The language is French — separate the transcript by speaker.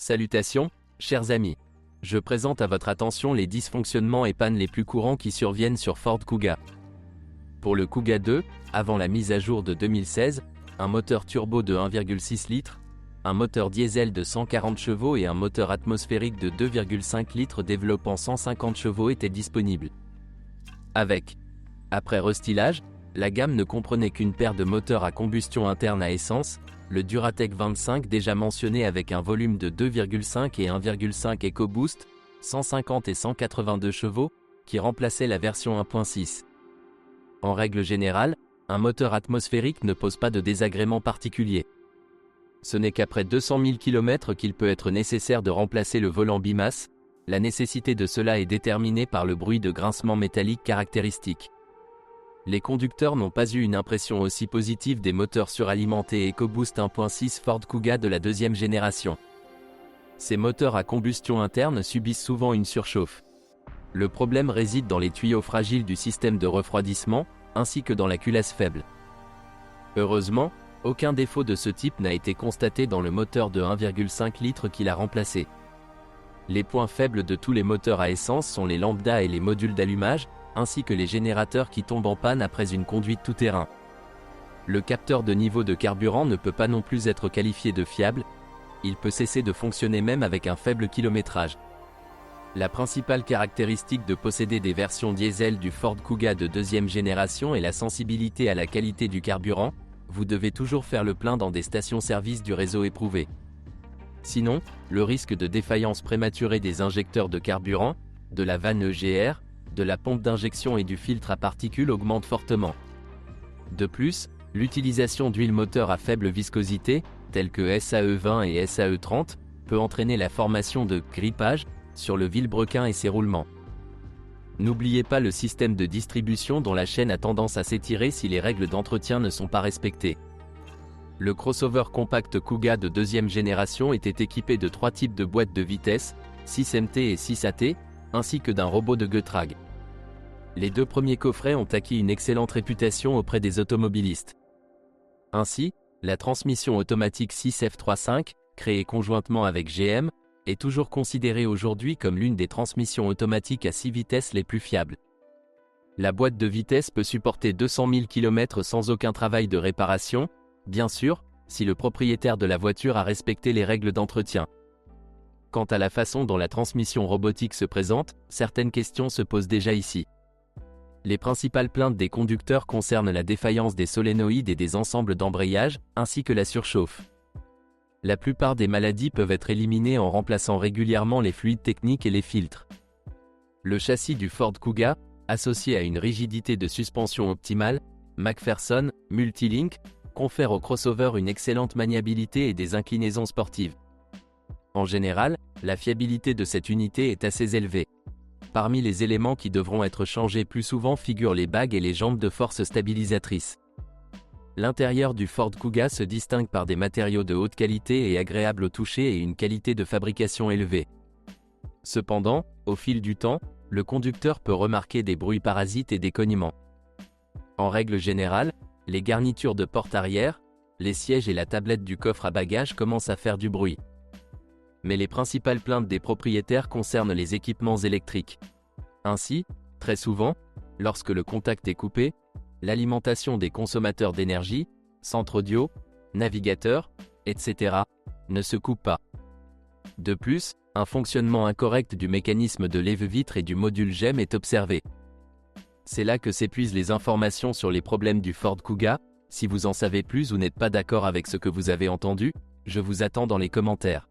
Speaker 1: Salutations, chers amis. Je présente à votre attention les dysfonctionnements et pannes les plus courants qui surviennent sur Ford Kuga. Pour le Kuga 2, avant la mise à jour de 2016, un moteur turbo de 1,6 litres, un moteur diesel de 140 chevaux et un moteur atmosphérique de 2,5 litres développant 150 chevaux étaient disponibles. Après restylage, la gamme ne comprenait qu'une paire de moteurs à combustion interne à essence, le Duratec 25 déjà mentionné avec un volume de 2,5 et 1,5 EcoBoost, 150 et 182 chevaux, qui remplaçait la version 1.6. En règle générale, un moteur atmosphérique ne pose pas de désagrément particulier. Ce n'est qu'après 200 000 km qu'il peut être nécessaire de remplacer le volant bimasse. La nécessité de cela est déterminée par le bruit de grincement métallique caractéristique. Les conducteurs n'ont pas eu une impression aussi positive des moteurs suralimentés EcoBoost 1.6 Ford Kuga de la deuxième génération. Ces moteurs à combustion interne subissent souvent une surchauffe. Le problème réside dans les tuyaux fragiles du système de refroidissement, ainsi que dans la culasse faible. Heureusement, aucun défaut de ce type n'a été constaté dans le moteur de 1,5 litres qui l'a remplacé. Les points faibles de tous les moteurs à essence sont les lambda et les modules d'allumage, ainsi que les générateurs qui tombent en panne après une conduite tout-terrain. Le capteur de niveau de carburant ne peut pas non plus être qualifié de fiable, il peut cesser de fonctionner même avec un faible kilométrage. La principale caractéristique de posséder des versions diesel du Ford Kuga de deuxième génération est la sensibilité à la qualité du carburant, vous devez toujours faire le plein dans des stations-service du réseau éprouvé. Sinon, le risque de défaillance prématurée des injecteurs de carburant, de la vanne EGR, de la pompe d'injection et du filtre à particules augmente fortement. De plus, l'utilisation d'huile moteur à faible viscosité, telles que SAE20 et SAE30, peut entraîner la formation de grippage sur le vilebrequin et ses roulements. N'oubliez pas le système de distribution dont la chaîne a tendance à s'étirer si les règles d'entretien ne sont pas respectées. Le crossover compact Kuga de deuxième génération était équipé de 3 types de boîtes de vitesse, 6MT et 6AT, ainsi que d'un robot de Getrag. Les deux premiers coffrets ont acquis une excellente réputation auprès des automobilistes. Ainsi, la transmission automatique 6F35, créée conjointement avec GM, est toujours considérée aujourd'hui comme l'une des transmissions automatiques à 6 vitesses les plus fiables. La boîte de vitesse peut supporter 200 000 km sans aucun travail de réparation, bien sûr, si le propriétaire de la voiture a respecté les règles d'entretien. Quant à la façon dont la transmission robotique se présente, certaines questions se posent déjà ici. Les principales plaintes des conducteurs concernent la défaillance des solénoïdes et des ensembles d'embrayage, ainsi que la surchauffe. La plupart des maladies peuvent être éliminées en remplaçant régulièrement les fluides techniques et les filtres. Le châssis du Ford Kuga, associé à une rigidité de suspension optimale, McPherson Multilink, confère au crossover une excellente maniabilité et des inclinaisons sportives. En général, la fiabilité de cette unité est assez élevée. Parmi les éléments qui devront être changés plus souvent figurent les bagues et les jambes de force stabilisatrices. L'intérieur du Ford Kuga se distingue par des matériaux de haute qualité et agréables au toucher et une qualité de fabrication élevée. Cependant, au fil du temps, le conducteur peut remarquer des bruits parasites et des cognements. En règle générale, les garnitures de porte arrière, les sièges et la tablette du coffre à bagages commencent à faire du bruit. Mais les principales plaintes des propriétaires concernent les équipements électriques. Ainsi, très souvent, lorsque le contact est coupé, l'alimentation des consommateurs d'énergie, centre audio, navigateur, etc., ne se coupe pas. De plus, un fonctionnement incorrect du mécanisme de lève-vitre et du module GEM est observé. C'est là que s'épuisent les informations sur les problèmes du Ford Kuga. Si vous en savez plus ou n'êtes pas d'accord avec ce que vous avez entendu, je vous attends dans les commentaires.